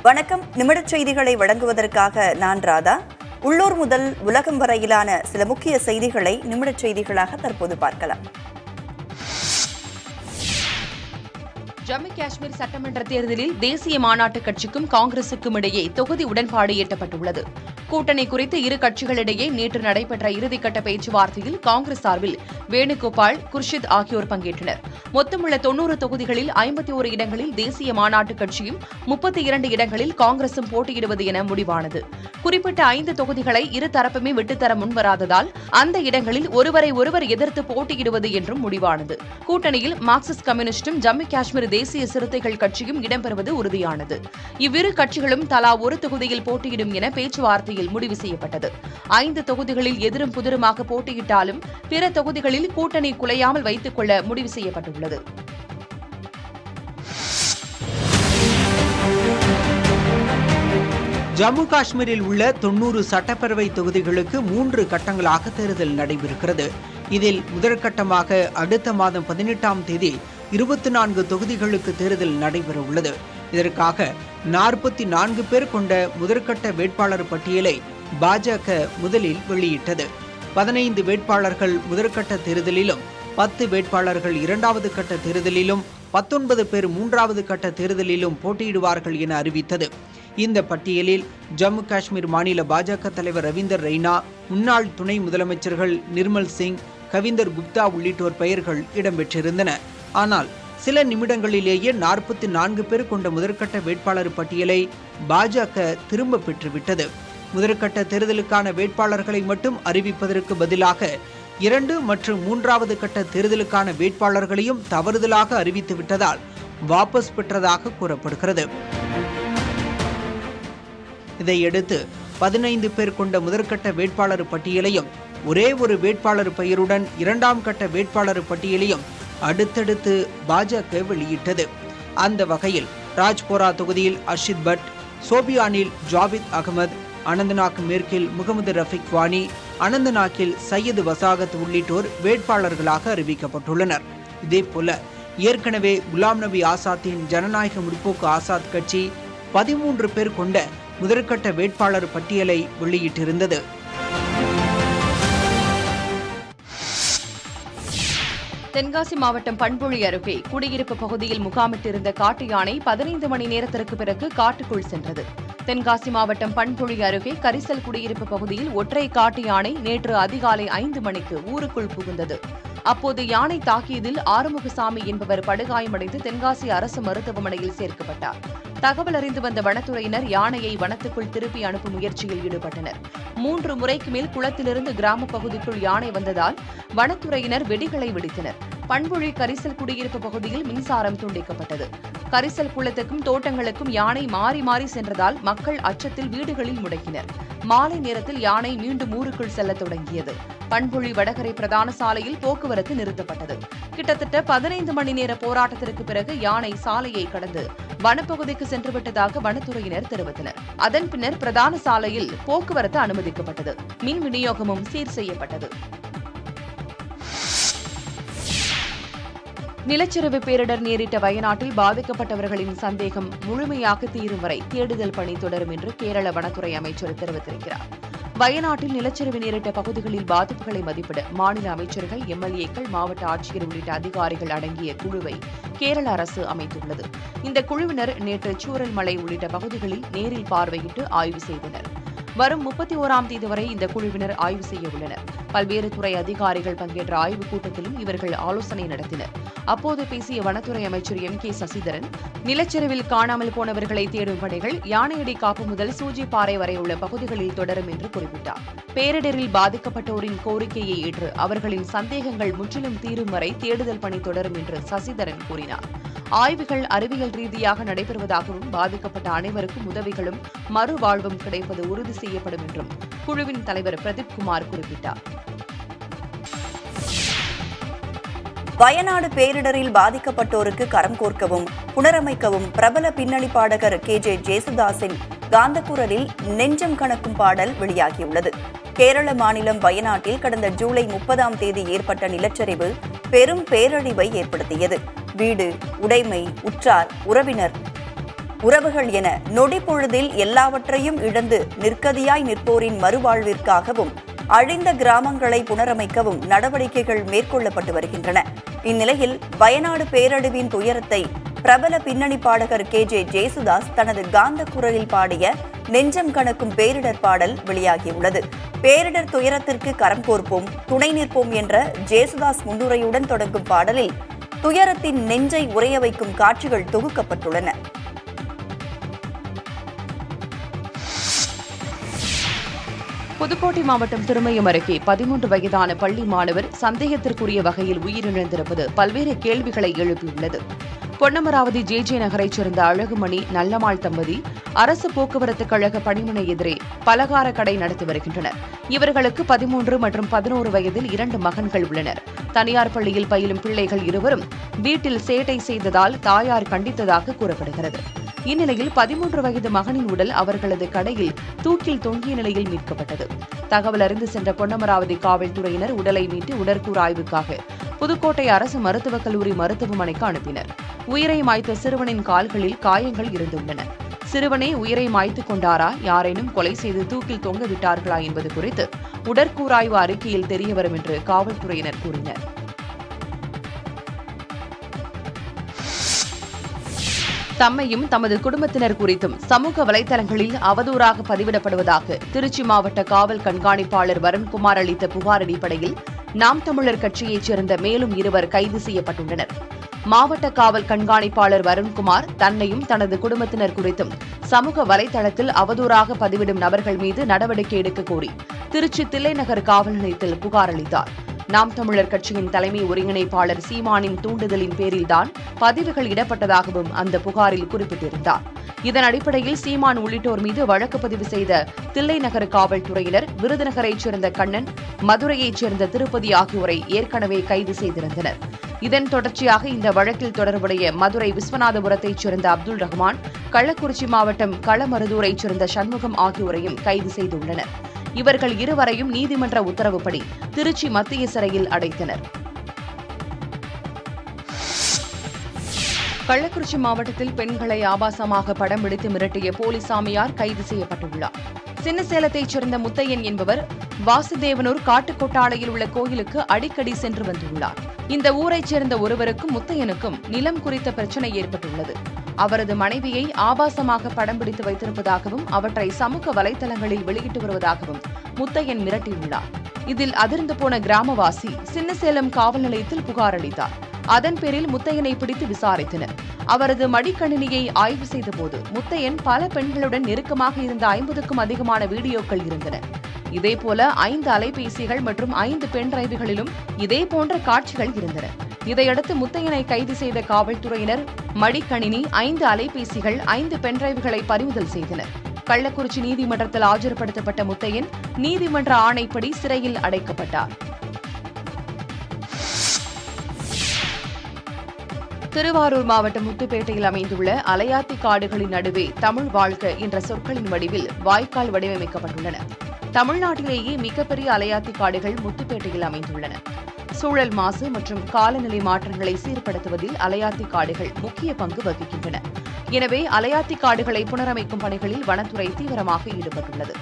வணக்கம். நிமிடச் செய்திகளை வழங்குவதற்காக நான் ராதா. உள்ளூர் முதல் உலகம் வரையிலான சில முக்கிய செய்திகளை நிமிடச் செய்திகளாக தற்போது பார்க்கலாம். ஜம்மு காஷ்மீர் சட்டமன்ற தேர்தலில் தேசிய மாநாட்டுக் கட்சிக்கும் காங்கிரசுக்கும் இடையே தொகுதி உடன்பாடு எட்டப்பட்டுள்ளது. கூட்டணி குறித்து இரு கட்சிகளிடையே நேற்று நடைபெற்ற இறுதிக்கட்ட பேச்சுவார்த்தையில் காங்கிரஸ் சார்பில் வேணுகோபால், குர்ஷித் ஆகியோர் பங்கேற்றனர். மொத்தமுள்ள 90 தொகுதிகளில் 51 இடங்களில் தேசிய மாநாட்டுக் கட்சியும் 32 இடங்களில் காங்கிரசும் போட்டியிடுவது என முடிவானது. குறிப்பிட்ட 5 தொகுதிகளை இருதரப்புமே விட்டுத்தர முன்வராததால் அந்த இடங்களில் ஒருவரை ஒருவர் எதிர்த்து போட்டியிடுவது என்றும் முடிவானது. கூட்டணியில் மார்க்சிஸ்ட் கம்யூனிஸ்டும் ஜம்மு காஷ்மீர் தேசிய சிறுத்தைகள் கட்சியும் இடம்பெறுவது உறுதியானது. இவ்விரு கட்சிகளும் தலா ஒரு தொகுதியில் போட்டியிடும் என பேச்சுவார்த்தையில் முடிவு செய்யப்பட்டது. 5 தொகுதிகளில் எதிரும் புதிருமாக போட்டியிட்டாலும் பிற தொகுதிகளில் கூட்டணி குலையாமல் வைத்துக் கொள்ள முடிவு செய்யப்பட்டுள்ளது. ஜம்மு காஷ்மீரில் உள்ள 90 சட்டப்பேரவை தொகுதிகளுக்கு 3 கட்டங்களாக தேர்தல் நடைபெறுகிறது. இதில் முதற்கட்டமாக அடுத்த மாதம் 18ஆம் தேதி 24 தொகுதிகளுக்கு தேர்தல் நடைபெற உள்ளது. இதற்காக 44 பேர் கொண்ட முதற்கட்ட வேட்பாளர் பட்டியலை பாஜக முதலில் வெளியிட்டது. 15 வேட்பாளர்கள் முதற்கட்ட தேர்தலிலும், 10 வேட்பாளர்கள் இரண்டாவது கட்ட தேர்தலிலும், 19 பேர் மூன்றாவது கட்ட தேர்தலிலும் போட்டியிடுவார்கள் என அறிவித்தது. இந்த பட்டியலில் ஜம்மு காஷ்மீர் மாநில பாஜக தலைவர் ரவீந்தர் ரெய்னா, முன்னாள் துணை முதலமைச்சர்கள் நிர்மல் சிங், கவிந்தர் குப்தா உள்ளிட்டோர் பெயர்கள் இடம்பெற்றிருந்தன. ஆனால் சில நிமிடங்களிலேயே 44 பேர் கொண்ட முதற்கட்ட வேட்பாளர் பட்டியலை பாஜக திரும்ப பெற்றுவிட்டது. முதற்கட்ட தேர்தலுக்கான வேட்பாளர்களை மட்டும் அறிவிப்பதற்கு பதிலாக 2 மற்றும் 3வது கட்ட தேர்தலுக்கான வேட்பாளர்களையும் தவறுதலாக அறிவித்துவிட்டதால் வாபஸ் பெற்றதாக கூறப்படுகிறது. இதையடுத்து 15 பேர் கொண்ட முதற்கட்ட வேட்பாளர் பட்டியலையும், ஒரே ஒரு வேட்பாளர் பெயருடன் 2ஆம் கட்ட வேட்பாளர் பட்டியலையும் அடுத்தடுத்து பாஜக வெளியிட்டது. அந்த வகையில் ராஜ்போரா தொகுதியில் அர்ஷித் பட், சோபியானில் ஜாவித் அகமது, அனந்தநாக் மேற்கில் முகமது ரஃபிக் வானி, அனந்தநாக்கில் சையது வசாகத் உள்ளிட்டோர் வேட்பாளர்களாக அறிவிக்கப்பட்டுள்ளனர். இதேபோல ஏற்கனவே குலாம் நபி ஆசாத்தின் ஜனநாயக முற்போக்கு ஆசாத் கட்சி 13 பேர் கொண்ட முதற்கட்ட வேட்பாளர் பட்டியலை வெளியிட்டிருந்தது. தென்காசி மாவட்டம் பண்பொழி அருகே குடியிருப்பு பகுதியில் முகாமிட்டிருந்த காட்டு யானை 15 மணி நேரத்திற்கு பிறகு காட்டுக்குள் சென்றது. தென்காசி மாவட்டம் பண்பொழி அருகே கரிசல் குடியிருப்பு பகுதியில் ஒற்றை காட்டு யானை நேற்று அதிகாலை 5 மணிக்கு ஊருக்குள் புகுந்தது. அப்போது யானை தாக்கியதில் ஆறுமுகசாமி என்பவர் படுகாயமடைந்து தென்காசி அரசு மருத்துவமனையில் சேர்க்கப்பட்டார். தகவல் அறிந்து வந்த வனத்துறையினர் யானையை வனத்துக்குள் திருப்பி அனுப்பும் முயற்சியில் ஈடுபட்டனர். 3 முறைக்கு மேல் குளத்திலிருந்து கிராம பகுதிக்குள் யானை வந்ததால் வனத்துறையினர் வெடிகளை வெடித்தனர். பண்பொழி கரிசல் குடியிருப்பு பகுதியில் மின்சாரம் துண்டிக்கப்பட்டது. கரிசல் குளத்துக்கும் தோட்டங்களுக்கும் யானை மாறி மாறி சென்றதால் மக்கள் அச்சத்தில் வீடுகளில் முடங்கினர். மாலை நேரத்தில் யானை மீண்டும் ஊருக்குள் செல்ல தொடங்கியது. பண்பொழி வடகரை பிரதான சாலையில் போக்குவரத்து நிறுத்தப்பட்டது. கிட்டத்தட்ட 15 மணி நேர போராட்டத்திற்கு பிறகு யானை சாலையை கடந்து வனப்பகுதிக்கு சென்றுவிட்டதாக வனத்துறையினர் தெரிவித்தனர். அதன் பின்னர் பிரதான சாலையில் போக்குவரத்து அனுமதிக்கப்பட்டது. மின் விநியோகமும் சீர் செய்யப்பட்டது. நிலச்சரிவு பேரிடர் நேரிட்ட வயநாட்டில் பாதிக்கப்பட்டவர்களின் சந்தேகம் முழுமையாக தீரும் வரை தேடுதல் பணி தொடரும் என்று கேரள வனத்துறை அமைச்சர் தெரிவித்திருக்கிறார். வயநாட்டில் நிலச்சரிவு நேரிட்ட பகுதிகளில் பாதிப்புகளை மதிப்பிட மாநில அமைச்சர்கள், எம்எல்ஏக்கள், மாவட்ட ஆட்சியர் உள்ளிட்ட அதிகாரிகள் அடங்கிய குழுவை கேரள அரசு அமைத்துள்ளது. இந்த குழுவினர் நேற்று சூரல்மலை உள்ளிட்ட பகுதிகளில் நேரில் பார்வையிட்டு ஆய்வு செய்தனர். வரும் 31ஆம் தேதி வரை இந்த குழுவினர் ஆய்வு செய்ய உள்ளனர். பல்வேறு துறை அதிகாரிகள் பங்கேற்ற ஆய்வுக் கூட்டத்திலும் இவர்கள் ஆலோசனை நடத்தினர். அப்போது பேசிய வனத்துறை அமைச்சர் எம்.கே. சசிதரன், நிலச்சரிவில் காணாமல் போனவர்களை தேடும் பணிகள் யானையடி காப்பு முதல் சூஜிப்பாறை வரை உள்ள பகுதிகளில் தொடரும் என்று குறிப்பிட்டார். பேரிடரில் பாதிக்கப்பட்டோரின் கோரிக்கையை ஏற்று அவர்களின் சந்தேகங்கள் முற்றிலும் தீரும் வரை தேடுதல் பணி தொடரும் என்று சசிதரன் கூறினார். ஆய்வுகள் அறிவியல் ரீதியாக நடைபெறுவதாகவும் பாதிக்கப்பட்ட அனைவருக்கும் உதவிகளும் மறுவாழ்வும் கிடைப்பது உறுதி செய்யப்படும் என்றும் குழுவின் தலைவர் பிரதீப் குமார் குறிப்பிட்டார். வயநாடு பேரிடரில் பாதிக்கப்பட்டோருக்கு கரம் கோர்க்கவும் புனரமைக்கவும் பிரபல பின்னணி பாடகர் கே.ஜே. ஜேசுதாஸின் காந்தக்குரலில் நெஞ்சம் கணக்கும் பாடல் வெளியாகியுள்ளது. கேரள மாநிலம் வயநாட்டில் கடந்த ஜூலை 30ஆம் தேதி ஏற்பட்ட நிலச்சரிவு பெரும் பேரழிவை ஏற்படுத்தியது. வீடு, உடைமை, உற்றார், உறவினர் உறவுகள் என நொடி பொழுதில் எல்லாவற்றையும் இழந்து நிற்கதியாய் நிற்போரின் மறுவாழ்விற்காகவும் அழிந்த கிராமங்களை புனரமைக்கவும் நடவடிக்கைகள் மேற்கொள்ளப்பட்டு வருகின்றன. இந்நிலையில் வயநாடு பேரழிவின் துயரத்தை பிரபல பின்னணி பாடகர் KJ ஜேசுதாஸ் தனது காந்த குரலில் பாடிய நெஞ்சம் கணக்கும் பேரிடர் பாடல் வெளியாகியுள்ளது. பேரிடர் துயரத்திற்கு கரம் கோர்ப்போம், துணை நிற்போம் என்ற ஜேசுதாஸ் முன்னுரையுடன் தொடங்கும் பாடலில் துயரத்தின் நெஞ்சை உறைய வைக்கும் காட்சிகள் தொகுக்கப்பட்டுள்ளன. புதுக்கோட்டை மாவட்டம் திருமயம் அருகே 13 வயதான பள்ளி மாணவர் சந்தேகத்திற்குரிய வகையில் உயிரிழந்திருப்பது பல்வேறு கேள்விகளை எழுப்பியுள்ளது. பொன்னமராவதி JJ நகரைச் சேர்ந்த அழகுமணி நல்லமாள் தம்பதி அரசு போக்குவரத்து கழக பணிமனை எதிரே பலகார கடை நடத்தி வருகின்றனர். இவர்களுக்கு 13 மற்றும் 11 வயதில் 2 மகன்கள் உள்ளனர். தனியார் பள்ளியில் பயிலும் பிள்ளைகள் இருவரும் வீட்டில் சேட்டை செய்ததால் தாயார் கண்டித்ததாக கூறப்படுகிறது. இந்நிலையில் 13 வயது மகனின் உடல் அவர்களது கடையில் தூக்கில் தொங்கிய நிலையில் மீட்கப்பட்டது. தகவல் அறிந்து சென்ற பொன்னமராவதி காவல்துறையினர் உடலை மீட்டு உடற்கூறாய்வுக்காக புதுக்கோட்டை அரசு மருத்துவக் கல்லூரி மருத்துவமனைக்கு அனுப்பினர். உயிரை மாய்த்த சிறுவனின் கால்களில் காயங்கள் இருந்துள்ளன. சிறுவனே உயிரை மாய்த்துக் கொண்டாரா, யாரேனும் கொலை செய்து தூக்கில் தொங்க விட்டார்களா என்பது குறித்து உடற்கூறாய்வு அறிக்கையில் தெரியவரும் என்று காவல்துறையினர் கூறினர். தம்மையும் தமது குடும்பத்தினர் குறித்தும் சமூக வலைதளங்களில் அவதூறாக பதிவிடப்படுவதாக திருச்சி மாவட்ட காவல் கண்காணிப்பாளர் வருண்குமார் அளித்த புகார் அடிப்படையில் நாம் தமிழர் கட்சியைச் சேர்ந்த மேலும் 2 கைது செய்யப்பட்டுள்ளனர். மாவட்ட காவல் கண்காணிப்பாளர் வருண்குமார் தன்னையும் தனது குடும்பத்தினர் குறித்தும் சமூக வலைதளத்தில் அவதூறாக பதிவிடும் நபர்கள் மீது நடவடிக்கை எடுக்க கோரி திருச்சி தில்லைநகர் காவல் நிலையத்தில் புகார் அளித்தார். நாம் தமிழர் கட்சியின் தலைமை ஒருங்கிணைப்பாளர் சீமானின் தூண்டுதலின் பேரில்தான் பதிவுகள் இடப்பட்டதாகவும் அந்த புகாரில் குறிப்பிட்டிருந்தார். இதன் அடிப்படையில் சீமான் உள்ளிட்டோர் மீது வழக்கு பதிவு செய்த தில்லைநகர் காவல்துறையினர் விருதுநகரைச் சேர்ந்த கண்ணன், மதுரையைச் சேர்ந்த திருப்பதி ஆகியோரை ஏற்கனவே கைது செய்திருந்தனர். இதன் தொடர்ச்சியாக இந்த வழக்கில் தொடர்புடைய மதுரை விஸ்வநாதபுரத்தைச் சேர்ந்த அப்துல் ரஹ்மான், கள்ளக்குறிச்சி மாவட்டம் களமருதூரைச் சேர்ந்த சண்முகம் ஆகியோரையும் கைது செய்துள்ளனர். இவர்கள் இருவரையும் நீதிமன்ற உத்தரவுப்படி திருச்சி மத்திய சிறையில் அடைத்தனர். கள்ளக்குறிச்சி மாவட்டத்தில் பெண்களை ஆபாசமாக படம் பிடித்து மிரட்டிய போலிசாமியார் கைது செய்யப்பட்டுள்ளார். சின்னசேலத்தைச் சேர்ந்த முத்தையன் என்பவர் வாசுதேவனூர் காட்டுக்கொட்டாலையில் உள்ள கோயிலுக்கு அடிக்கடி சென்று வந்துள்ளார். இந்த ஊரைச் சேர்ந்த ஒருவருக்கும் முத்தையனுக்கும் நிலம் குறித்த பிரச்சினை ஏற்பட்டுள்ளது. அவரது மனைவியை ஆபாசமாக படம் பிடித்து வைத்திருப்பதாகவும் அவற்றை சமூக வலைதளங்களில் வெளியிட்டு வருவதாகவும் முத்தையன் மிரட்டியுள்ளார். இதில் அதிர்ந்து போன கிராமவாசி சின்னசேலம் காவல் நிலையத்தில் புகார் அளித்தார். அதன் பேரில் முத்தையனை பிடித்து விசாரித்தனர். அவரது மடிக்கணினியை ஆய்வு செய்தபோது முத்தையன் பல பெண்களுடன் நெருக்கமாக இருந்த 50க்கும் அதிகமான வீடியோக்கள் இருந்தன. இதேபோல 5 அலைபேசிகள் மற்றும் 5 பென்டிரைவுகளிலும் இதேபோன்ற காட்சிகள் இருந்தன. இதையடுத்து முத்தையனை கைது செய்த காவல்துறையினர் மடிக்கணினி, 5 அலைபேசிகள், 5 பென்டிரைவுகளை பறிமுதல் செய்தனர். கள்ளக்குறிச்சி நீதிமன்றத்தில் ஆஜர்படுத்தப்பட்ட முத்தையன் நீதிமன்ற ஆணைப்படி சிறையில் அடைக்கப்பட்டார். திருவாரூர் மாவட்டம் முத்துப்பேட்டையில் அமைந்துள்ள அலையாத்தி காடுகளின் நடுவே தமிழ் வாழ்க என்ற சொற்களின் வடிவில் வாய்க்கால் வடிவமைக்கப்பட்டுள்ளன. தமிழ்நாட்டிலேயே மிகப்பெரிய அலையாத்தி காடுகள் முத்துப்பேட்டையில் அமைந்துள்ளன. சூழல் மாசு மற்றும் காலநிலை மாற்றங்களை சீர்படுத்துவதில் அலையாத்தி காடுகள் முக்கிய பங்கு வகிக்கின்றன. எனவே அலையாத்தி காடுகளை புனரமைக்கும் பணிகளில் வனத்துறை தீவிரமாக ஈடுபட்டுள்ளது.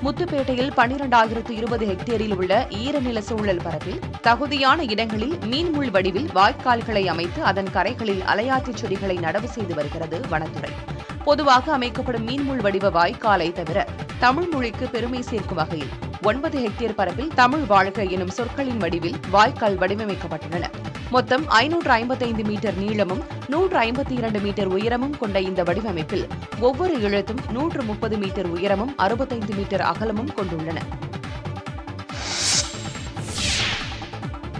முத்துப்பேட்டையில் 12,020 ஹெக்டேரில் உள்ள ஈரநில சூழல் பரப்பில் தகுதியான இடங்களில் மீன்முள் வடிவில் வாய்க்கால்களை அமைத்து அதன் கரைகளில் அலையாத்தி செடிகளை நடவு செய்து வருகிறது வனத்துறை. பொதுவாக அமைக்கப்படும் மீன்முள் வடிவ வாய்க்காலை தவிர தமிழ் மொழிக்கு பெருமை சேர்க்கும் வகையில் 9 ஹெக்டேர் பரப்பில் தமிழ் வாழ்க எனும் சொற்களின் வடிவில் வாய்க்கால் வடிவமைக்கப்பட்டுள்ளன. மொத்தம் 555 மீட்டர் நீளமும் 152 மீட்டர் உயரமும் கொண்ட இந்த வடிவமைப்பில் ஒவ்வொரு இழுத்தும் 130 மீட்டர் உயரமும் 65 மீட்டர் அகலமும் கொண்டுள்ளன.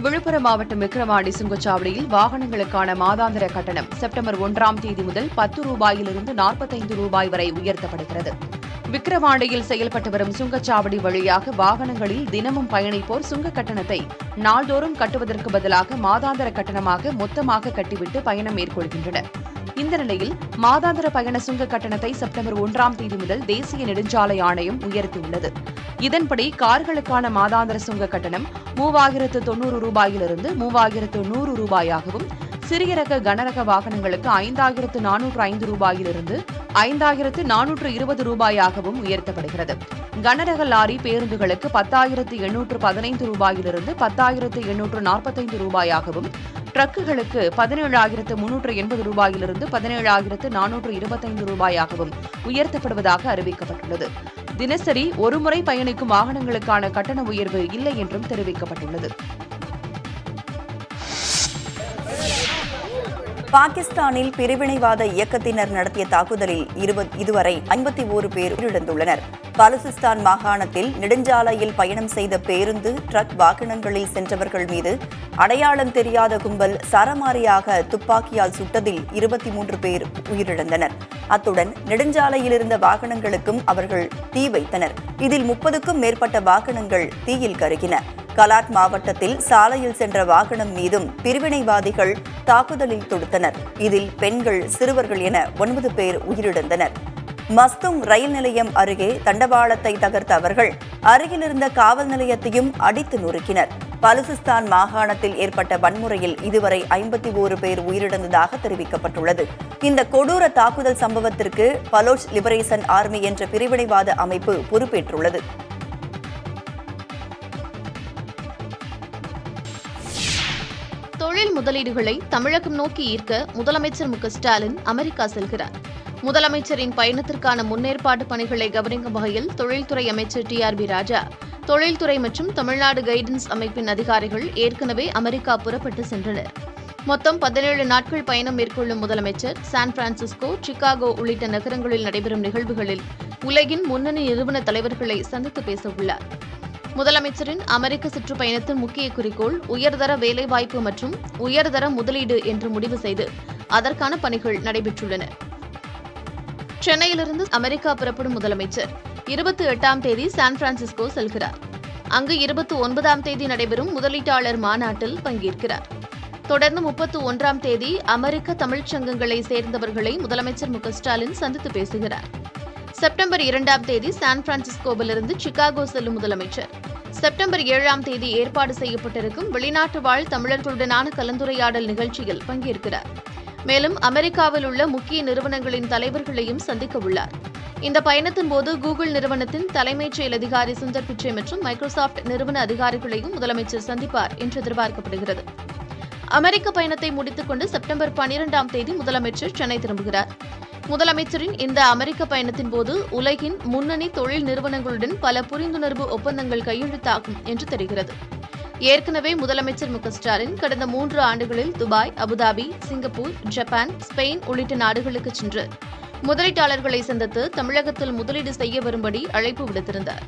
விழுப்புரம் மாவட்டம் விக்கிரவாண்டி சுங்கச்சாவடியில் வாகனங்களுக்கான மாதாந்திர கட்டணம் செப்டம்பர் 1ஆம் தேதி முதல் 10 ரூபாயிலிருந்து 45 ரூபாய் வரை உயர்த்தப்படுகிறது. விக்கிரவாண்டியில் செயல்பட்டு வரும் சுங்கச்சாவடி வழியாக வாகனங்களில் தினமும் பயணிப்போர் சுங்க கட்டணத்தை நாள்தோறும் கட்டுவதற்கு பதிலாக மாதாந்திர கட்டணமாக மொத்தமாக கட்டிவிட்டு பயணம் மேற்கொள்கின்றனர். இந்த நிலையில் மாதாந்திர பயண சுங்க கட்டணத்தை செப்டம்பர் 1ஆம் தேதி முதல் தேசிய நெடுஞ்சாலை ஆணையம் உயர்த்தியுள்ளது. இதன்படி கார்களுக்கான மாதாந்திர சுங்க கட்டணம் 3,090 ரூபாயிலிருந்து 3,100 ரூபாயாகவும், சிறிய ரக கனரக வாகனங்களுக்கு 5,405 ரூபாயிலிருந்து 5,420 ரூபாயாகவும் உயர்த்தப்படுகிறது. கனரக லாரி பேருந்துகளுக்கு 10,815 ரூபாயிலிருந்து 10,845 ரூபாயாகவும், ட்ரக்குகளுக்கு 17,380 ரூபாயிலிருந்து 17,425 ரூபாயாகவும் உயர்த்தப்படுவதாக அறிவிக்கப்பட்டுள்ளது. தினசரி ஒருமுறை பயணிக்கும் வாகனங்களுக்கான கட்டண உயர்வு இல்லை என்றும் தெரிவிக்கப்பட்டுள்ளது. பாகிஸ்தானில் பிரிவினைவாத இயக்கத்தினர் நடத்திய தாக்குதலில் இதுவரை 51 பேர் உயிரிழந்துள்ளனர். பலுசிஸ்தான் மாகாணத்தில் நெடுஞ்சாலையில் பயணம் செய்த பேருந்து, ட்ரக் வாகனங்களில் சென்றவர்கள் மீது அடையாளம் தெரியாத கும்பல் சரமாரியாக துப்பாக்கியால் சுட்டதில் 23 பேர் உயிரிழந்தனர். அத்துடன் நெடுஞ்சாலையில் இருந்த வாகனங்களுக்கும் அவர்கள் தீ வைத்தனர். இதில் 30க்கும் மேற்பட்ட வாகனங்கள் தீயில் கருகின. கலாட் மாவட்டத்தில் சாலையில் சென்ற வாகனம் மீதும் பிரிவினைவாதிகள் தாக்குதலில் தொடுத்தனர். இதில் பெண்கள், சிறுவர்கள் என 9 பேர் உயிரிழந்தனர். மஸ்தும் ரயில் நிலையம் அருகே தண்டவாளத்தை தகர்த்த அவர்கள் அருகிலிருந்த காவல் நிலையத்தையும் அடித்து நொறுக்கினர். பலுசிஸ்தான் மாகாணத்தில் ஏற்பட்ட வன்முறையில் இதுவரை 51 பேர் உயிரிழந்ததாக தெரிவிக்கப்பட்டுள்ளது. இந்த கொடூர தாக்குதல் சம்பவத்திற்கு பலோச் லிபரேஷன் ஆர்மி என்ற பிரிவினைவாத அமைப்பு பொறுப்பேற்றுள்ளது. தொழில் முதலீடுகளை தமிழகம் நோக்கி ஈர்க்க முதலமைச்சர் மு க ஸ்டாலின் அமெரிக்கா செல்கிறார். முதலமைச்சரின் பயணத்திற்கான முன்னேற்பாடு பணிகளை கவனிக்கும் வகையில் தொழில்துறை அமைச்சர் TRB ராஜா, தொழில்துறை மற்றும் தமிழ்நாடு கைடன்ஸ் அமைப்பின் அதிகாரிகள் ஏற்கனவே அமெரிக்கா புறப்பட்டு சென்றனர். மொத்தம் 17 நாட்கள் பயணம் மேற்கொள்ளும் முதலமைச்சர் சான் பிரான்சிஸ்கோ, சிகாகோ உள்ளிட்ட நகரங்களில் நடைபெறும் நிகழ்வுகளில் உலகின் முன்னணி நிறுவன தலைவர்களை சந்தித்து பேச உள்ளார். முதலமைச்சரின் அமெரிக்க சுற்றுப்பயணத்தின் முக்கிய குறிக்கோள் உயர்தர வேலைவாய்ப்பு மற்றும் உயர்தர முதலீடு என்று முடிவு செய்து அதற்கான பணிகள் நடைபெற்றுள்ளன. சென்னையிலிருந்து அமெரிக்கா புறப்படும் முதலமைச்சர் 28ஆம் தேதி சான் பிரான்சிஸ்கோ செல்கிறார். அங்கு 29ஆம் தேதி நடைபெறும் முதலீட்டாளர் மாநாட்டில் பங்கேற்கிறார். தொடர்ந்து 31ஆம் தேதி அமெரிக்க தமிழ்ச் சங்கங்களை சேர்ந்தவர்களை முதலமைச்சர் மு க ஸ்டாலின் சந்தித்து பேசுகிறார். செப்டம்பர் 2ஆம் தேதி சான் பிரான்சிஸ்கோவிலிருந்து சிகாகோ செல்லும் முதலமைச்சர் செப்டம்பர் 7ஆம் தேதி ஏற்பாடு செய்யப்பட்டிருக்கும் வெளிநாட்டு வாழ் தமிழர்களுடனான கலந்துரையாடல் நிகழ்ச்சியில் பங்கேற்கிறார். மேலும் அமெரிக்காவில் உள்ள முக்கிய நிறுவனங்களின் தலைவர்களையும் சந்திக்க உள்ளார். இந்த பயணத்தின் போது கூகுள் நிறுவனத்தின் தலைமைச் செயல் அதிகாரி சுந்தர் பிச்சை மற்றும் மைக்ரோசாப்ட் நிறுவன அதிகாரிகளையும் முதலமைச்சர் சந்திப்பார் என்று எதிர்பார்க்கப்படுகிறது. அமெரிக்க பயணத்தை முடித்துக் கொண்டு செப்டம்பர் 12ஆம் தேதி முதலமைச்சர் சென்னை திரும்புகிறார். முதலமைச்சரின் இந்த அமெரிக்க பயணத்தின் போது உலகின் முன்னணி தொழில் நிறுவனங்களுடன் பல புரிந்துணர்வு ஒப்பந்தங்கள் கையெழுத்தாகும் என்று தெரிகிறது. ஏற்கனவே முதலமைச்சர் மு க ஸ்டாலின் கடந்த 3 ஆண்டுகளில் Dubai, Abu Dhabi, Singapore, Japan, Spain உள்ளிட்ட நாடுகளுக்கு சென்று முதலீட்டாளர்களை சந்தித்து தமிழகத்தில் முதலீடு செய்ய வரும்படி அழைப்பு விடுத்திருந்தார்.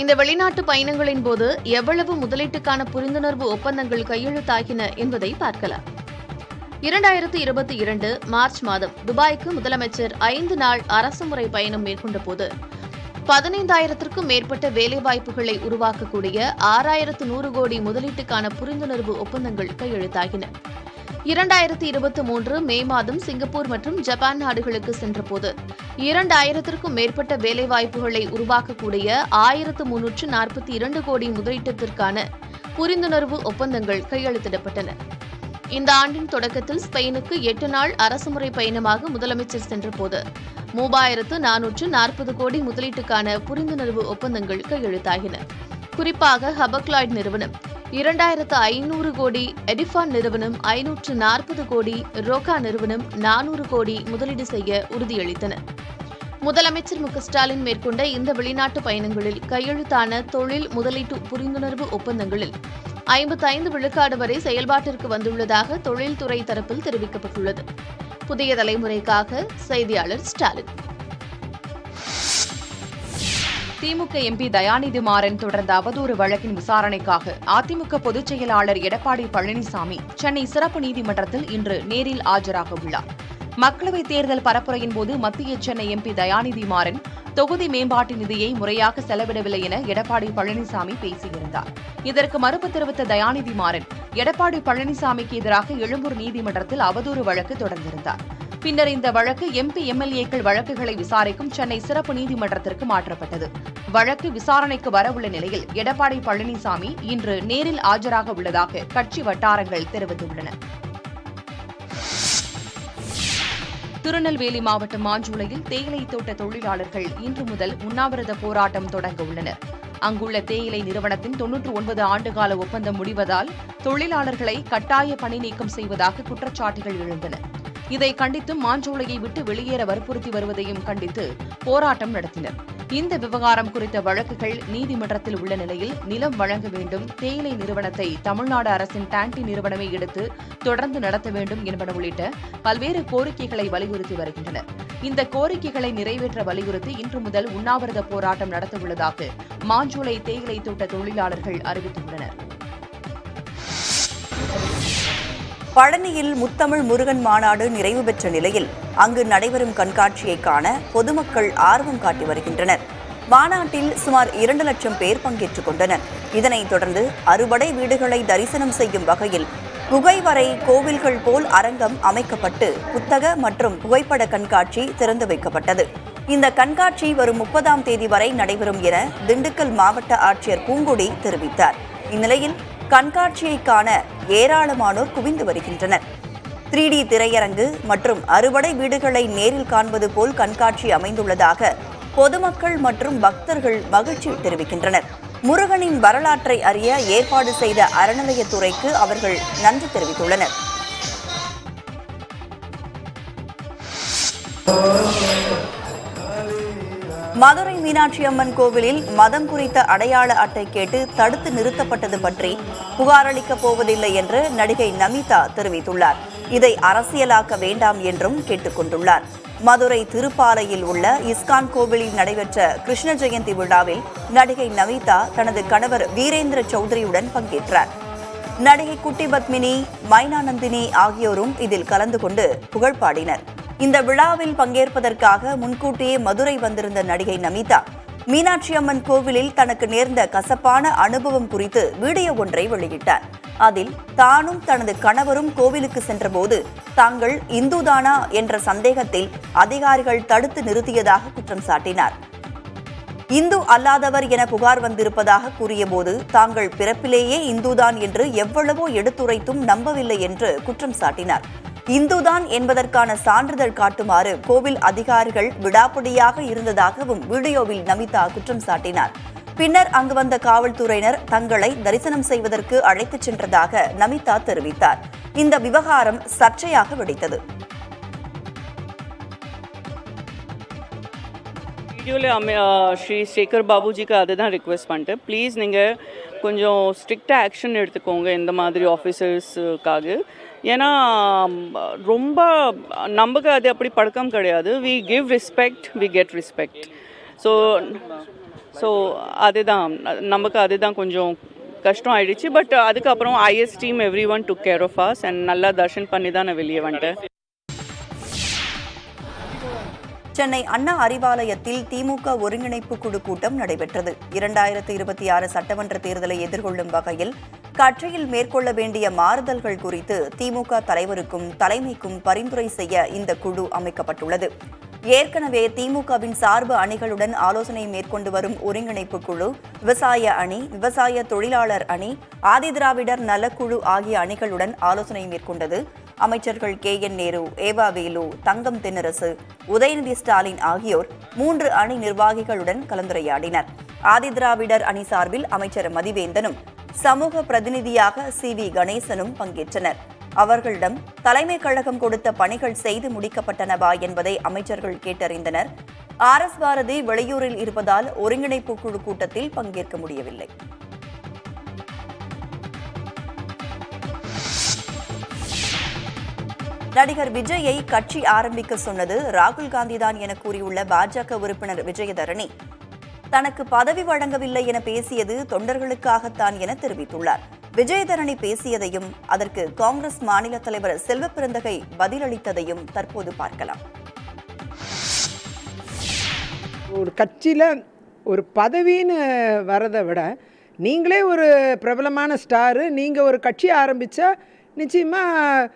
இந்த வெளிநாட்டு பயணங்களின் போது எவ்வளவு முதலீட்டுக்கான புரிந்துணர்வு ஒப்பந்தங்கள் கையெழுத்தாகின என்பதை பார்க்கலாம். 2022 மார்ச் மாதம் துபாய்க்கு முதலமைச்சர் 5 நாள் அரசுமுறை பயணம் மேற்கொண்ட போது 15,000க்கும் மேற்பட்ட வேலைவாய்ப்புகளை உருவாக்கக்கூடிய 6,100 கோடி முதலீட்டுக்கான புரிந்துணர்வு ஒப்பந்தங்கள் கையெழுத்தாகின. 2023 மே மாதம் சிங்கப்பூர் மற்றும் ஜப்பான் நாடுகளுக்கு சென்றபோது 2,000க்கும் மேற்பட்ட வேலைவாய்ப்புகளை உருவாக்கக்கூடிய 1,342 கோடி முதலீட்டிற்கான புரிந்துணர்வு ஒப்பந்தங்கள் கையெழுத்திடப்பட்டன. இந்த ஆண்டின் தொடக்கத்தில் ஸ்பெயினுக்கு 8 நாள் அரசுமுறை பயணமாக முதலமைச்சர் சென்றபோது 3,440 கோடி முதலீட்டுக்கான புரிந்துணர்வு ஒப்பந்தங்கள் கையெழுத்தாகின. குறிப்பாக ஹபக்லாய்ட் நிறுவனம் 2,500 கோடி, எடிஃபான் நிறுவனம் 540 கோடி, ரோகா நிறுவனம் 400 கோடி முதலீடு செய்ய உறுதியளித்தன. முதலமைச்சர் மு க ஸ்டாலின் மேற்கொண்ட இந்த வெளிநாட்டு பயணங்களில் கையெழுத்தான தொழில் முதலீட்டு புரிந்துணர்வு ஒப்பந்தங்களில் 55 விழுக்காடு வரை செயல்பாட்டிற்கு வந்துள்ளதாக தொழில்துறை தரப்பில் தெரிவிக்கப்பட்டுள்ளது. புதிய தலைமுறைக்காக செய்தியாளர் ஸ்டாலின். திமுக MP தயாநிதி மாறன் தொடர்ந்த அவதூறு வழக்கின் விசாரணைக்காக அதிமுக பொதுச் செயலாளர் எடப்பாடி பழனிசாமி சென்னை சிறப்பு நீதிமன்றத்தில் இன்று நேரில் ஆஜராக உள்ளார். மக்களவைத் தேர்தல் பரப்புரையின் போது மத்திய சென்னை MP தயாநிதி மாறன் தொகுதி மேம்பாட்டு நிதியை முறையாக செலவிடவில்லை என எடப்பாடி பழனிசாமி பேசியிருந்தார். இதற்கு மறுப்பு தெரிவித்த தயாநிதி மாறன் எடப்பாடி பழனிசாமிக்கு எதிராக எழும்பூர் நீதிமன்றத்தில் அவதூறு வழக்கு தொடர்ந்திருந்தார். பின்னர் இந்த வழக்கு MP MLAக்கள் வழக்குகளை விசாரிக்கும் சென்னை சிறப்பு நீதிமன்றத்திற்கு மாற்றப்பட்டது. வழக்கு விசாரணைக்கு வரவுள்ள நிலையில் எடப்பாடி பழனிசாமி இன்று நேரில் ஆஜராக உள்ளதாக கட்சி வட்டாரங்கள் தெரிவித்துள்ளன. திருநெல்வேலி மாவட்டம் மாஞ்சோலையில் தேயிலை தோட்ட தொழிலாளர்கள் இன்று முதல் உண்ணாவிரத போராட்டம் தொடங்க உள்ளனர். அங்குள்ள தேயிலை நிறுவனத்தின் 99 ஆண்டுகால ஒப்பந்தம் முடிவதால் தொழிலாளர்களை கட்டாய பணி நீக்கம் செய்வதாக குற்றச்சாட்டுகள் எழுந்தன. இதை கண்டித்தும் மாஞ்சோலையை விட்டு வெளியேற வற்புறுத்தி வருவதையும் கண்டித்து போராட்டம் நடத்தினர். இந்த விவகாரம் குறித்த வழக்குகள் நீதிமன்றத்தில் உள்ள நிலையில் நிலம் வழங்க வேண்டும், தேயிலை நிறுவனத்தை தமிழ்நாடு அரசின் டான்டி நிறுவனமே எடுத்து தொடர்ந்து நடத்த வேண்டும் என்பன உள்ளிட்ட பல்வேறு கோரிக்கைகளை வலியுறுத்தி வருகின்றனர். இந்த கோரிக்கைகளை நிறைவேற்ற வலியுறுத்தி இன்று முதல் உண்ணாவிரத போராட்டம் நடத்தவுள்ளதாக மாஞ்சோலை தேயிலை தோட்ட தொழிலாளர்கள் அறிவித்துள்ளனர். பழனியில் முத்தமிழ் முருகன் மாநாடு நிறைவு பெற்ற நிலையில் அங்கு நடைபெறும் கண்காட்சியை காண பொதுமக்கள் ஆர்வம் காட்டி வருகின்றனர். மாநாட்டில் சுமார் 2 லட்சம் பேர் பங்கேற்றுக் கொண்டனர். இதனைத் தொடர்ந்து அறுபடை வீடுகளை தரிசனம் செய்யும் வகையில் குகை வரை கோவில்கள் போல் அரங்கம் அமைக்கப்பட்டு புத்தக மற்றும் புகைப்பட கண்காட்சி திறந்து வைக்கப்பட்டது. இந்த கண்காட்சி வரும் 30ஆம் தேதி வரை நடைபெறும் என திண்டுக்கல் மாவட்ட ஆட்சியர் பூங்கொடி தெரிவித்தார். இந்நிலையில் கண்காட்சியை காண ஏராளமானோர் குவிந்து வருகின்றனர். 3D திரையரங்கு மற்றும் அறுபடை வீடுகளை நேரில் காண்பது போல் கண்காட்சி அமைந்துள்ளதாக பொதுமக்கள் மற்றும் பக்தர்கள் மகிழ்ச்சி தெரிவிக்கின்றனர். முருகனின் வரலாற்றை அறிய ஏற்பாடு செய்த அறநிலையத்துறைக்கு அவர்கள் நன்றி தெரிவித்துள்ளனர். மதுரை மீனாட்சி அம்மன் கோவிலில் மதம் குறித்த அடையாள அட்டை கேட்டு தடுத்து நிறுத்தப்பட்டது பற்றி புகாரளிக்கப் போவதில்லை என்று நடிகை நமீதா தெரிவித்துள்ளார். இதை அரசியலாக்க வேண்டாம் என்றும் கேட்டுக் கொண்டுள்ளார். மதுரை திருப்பாலையில் உள்ள இஸ்கான் கோவிலில் நடைபெற்ற கிருஷ்ண ஜெயந்தி விழாவில் நடிகை நமீதா தனது கணவர் வீரேந்திர சௌத்ரியுடன் பங்கேற்றார். நடிகை குட்டி பத்மினி, மைனா நந்தினி ஆகியோரும் இதில் கலந்து கொண்டு புகழ் பாடினர். இந்த விழாவில் பங்கேற்பதற்காக முன்கூட்டியே மதுரை வந்திருந்த நடிகை நமீதா மீனாட்சி அம்மன் கோவிலில் தனக்கு நேர்ந்த கசப்பான அனுபவம் குறித்து வீடியோ ஒன்றை வெளியிட்டார். அதில் தானும் தனது கணவரும் கோவிலுக்கு சென்றபோது தாங்கள் இந்துதானா என்ற சந்தேகத்தில் அதிகாரிகள் தடுத்து நிறுத்தியதாக குற்றம் சாட்டினார். இந்து அல்லாதவர் என புகார் வந்திருப்பதாக கூறியபோது தாங்கள் பிறப்பிலேயே இந்துதான் என்று எவ்வளவோ எடுத்துரைத்தும் நம்பவில்லை என்று குற்றம் சாட்டினார். இந்துதான் என்பதற்கான சான்றிதழ் காட்டுமாறு கோவில் அதிகாரிகள் விடாப்பிடியாக இருந்ததாகவும் வீடியோவில் நமீதா குற்றம் சாட்டினார். பின்னர் அங்கு வந்த காவல்துறையினர் தங்களை தரிசனம் செய்வதற்கு அழைத்துச் சென்றதாக நமீதா தெரிவித்தார். இந்த விவகாரம் சர்ச்சையாக வெடித்தது. வீடியோவில் ஸ்ரீ சேகர் பாபுஜிக்கு அதுதான் ரிக்வெஸ்ட் பண்ணிட்டு, ப்ளீஸ் நீங்கள் கொஞ்சம் ஸ்ட்ரிக்டாக ஆக்ஷன் எடுத்துக்கோங்க இந்த மாதிரி ஆஃபீஸர்ஸுக்காக. ஏன்னா ரொம்ப நமக்கு அது அப்படி பழக்கம் கிடையாது. We give respect, we get respect. So அதுதான் நமக்கு அதுதான் கொஞ்சம் கஷ்டம் ஆயிடுச்சு. பட் அதுக்கப்புறம் IS team every one took care of us and நல்லா தர்ஷன் பண்ணி தான் நான் வெளியே வந்துட்டேன். சென்னை அண்ணா அறிவாலயத்தில் திமுக ஒருங்கிணைப்பு குழு கூட்டம் நடைபெற்றது. 2026 சட்டமன்ற தேர்தலை எதிர்கொள்ளும் வகையில் கட்சியில் மேற்கொள்ள வேண்டிய மாறுதல்கள் குறித்து திமுக தலைவருக்கும் தலைமைக்கும் பரிந்துரை செய்ய இந்த குழு அமைக்கப்பட்டுள்ளது. ஏற்கனவே திமுகவின் சார்பு அணிகளுடன் ஆலோசனை மேற்கொண்டு வரும் ஒருங்கிணைப்பு குழு விவசாய அணி, விவசாய தொழிலாளர் அணி, ஆதிதிராவிடர் நலக்குழு ஆகிய அணிகளுடன் ஆலோசனை மேற்கொண்டது. அமைச்சர்கள் KN நேரு, ஏவா வேலு, தங்கம் தென்னரசு, உதயநிதி ஸ்டாலின் ஆகியோர் 3 அணி நிர்வாகிகளுடன் கலந்துரையாடினர். ஆதிதிராவிடர் அணி சார்பில் அமைச்சர் மதிவேந்தனும் சமூக பிரதிநிதியாக CV கணேசனும் பங்கேற்றனர். அவர்களிடம் தலைமை கழகம் கொடுத்த பணிகள் செய்து முடிக்கப்பட்டனவா என்பதை அமைச்சர்கள் கேட்டறிந்தனர். RS பாரதி வெளியூரில் இருப்பதால் ஒருங்கிணைப்பு குழு கூட்டத்தில் பங்கேற்க முடியவில்லை. நடிகர் விஜயை கட்சி ஆரம்பிக்க சொன்னது ராகுல் காந்திதான் என கூறியுள்ள பாஜக உறுப்பினர் விஜயதரணி, தனக்கு பதவி வழங்கவில்லை என பேசியது தொண்டர்களுக்காகத்தான் என தெரிவித்துள்ளார். விஜயதரணி பேசியதையும் அதற்கு காங்கிரஸ் மாநில தலைவர் செல்வப்பிரந்தகை பதிலளித்ததையும் தற்போது பார்க்கலாம். ஒரு கட்சியில் ஒரு பதவின்னு வரதை விட நீங்களே ஒரு பிரபலமான ஸ்டாரு, நீங்கள் ஒரு கட்சி ஆரம்பித்தா நிச்சயமாக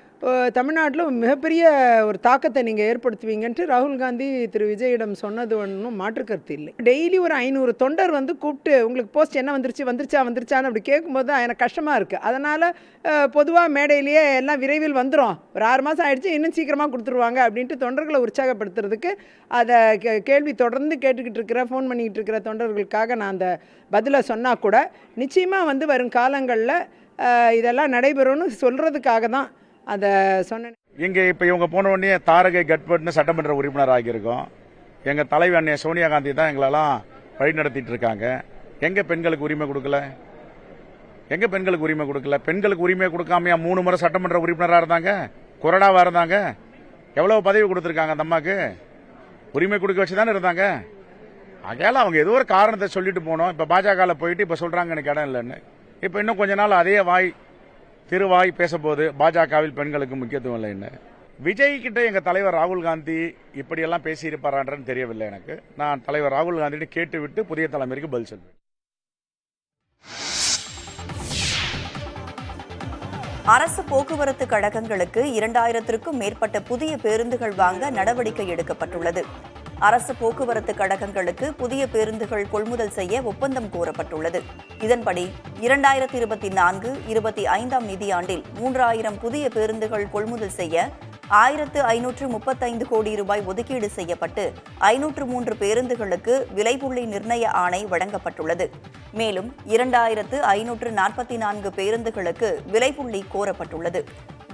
தமிழ்நாட்டில் மிகப்பெரிய ஒரு தாக்கத்தை நீங்கள் ஏற்படுத்துவீங்கன்ட்டு ராகுல் காந்தி திரு விஜயிடம் சொன்னது ஒன்றும் மாற்றுக்கருத்து இல்லை. டெய்லி ஒரு 500 தொண்டர் வந்து கூப்பிட்டு உங்களுக்கு போஸ்ட் என்ன வந்துருச்சான்னு அப்படி கேட்கும்போது தான் எனக்கு கஷ்டமாக இருக்குது. அதனால் பொதுவாக மேடையிலேயே எல்லாம் விரைவில் வந்துடும், ஒரு 6 மாதம் ஆகிடுச்சு, இன்னும் சீக்கிரமாக கொடுத்துருவாங்க அப்படின்ட்டு தொண்டர்களை உற்சாகப்படுத்துறதுக்கு அதை கேள்வி தொடர்ந்து கேட்டுக்கிட்டு இருக்கிற ஃபோன் பண்ணிக்கிட்டு இருக்கிற தொண்டர்களுக்காக நான் அந்த பதிலை சொன்னால் கூட நிச்சயமாக வந்து வரும் காலங்களில் இதெல்லாம் நடைபெறும்னு சொல்கிறதுக்காக தான் அதை சொன்னேன். இங்கே இப்போ இவங்க போன உடனே தாரகை கட்பட்னு சட்டமன்ற உறுப்பினர் ஆகியிருக்கோம். எங்கள் தலைவர் அண்ணே சோனியா காந்தி தான் எங்களெல்லாம் வழி நடத்திட்டு இருக்காங்க. எங்கே பெண்களுக்கு உரிமை கொடுக்கல? பெண்களுக்கு உரிமை கொடுக்காமையா 3 முறை சட்டமன்ற உறுப்பினராக இருந்தாங்க, கொறடாவாக இருந்தாங்க. எவ்வளோ பதவி கொடுத்துருக்காங்க அந்த அம்மாவுக்கு? உரிமை கொடுக்க வச்சு தானே இருந்தாங்க. ஆகையால அவங்க ஏதோ ஒரு காரணத்தை சொல்லிட்டு போனோம். இப்போ பாஜகவில் போயிட்டு இப்போ சொல்கிறாங்க எனக்கு இடம் இல்லைன்னு. இப்போ இன்னும் கொஞ்ச நாள் அதே திருவாய் பேசப்போது பாஜகவில் பெண்களுக்கு முக்கியத்துவம் இல்லைன்னு. விஜய் கிட்ட எங்க தலைவர் ராகுல் காந்தி இப்படியெல்லாம் பேசியிருப்பாரான்னு தெரியவில்லை எனக்கு. நான் தலைவர் ராகுல் காந்தியிட்ட கேட்டுவிட்டு புதிய தலைமுறைக்கு பதில் சொல்வேன். அரசு போக்குவரத்து கழகங்களுக்கு 2000க்கும் மேற்பட்ட புதிய பேருந்துகள் வாங்க நடவடிக்கை எடுக்கப்பட்டுள்ளது. அரசு போக்குவரத்து கழகங்களுக்கு புதிய பேருந்துகள் கொள்முதல் செய்ய ஒப்பந்தம் கோரப்பட்டுள்ளது. இதன்படி 2024-25 நிதியாண்டில் 3000 புதிய பேருந்துகள் கொள்முதல் செய்ய 1535 கோடி ரூபாய் ஒதுக்கீடு செய்யப்பட்டு 503 பேருந்துகளுக்கு விலைப்புள்ளி நிர்ணய ஆணை வழங்கப்பட்டுள்ளது. மேலும் 2544 பேருந்துகளுக்கு விலைப்புள்ளி கோரப்பட்டுள்ளது.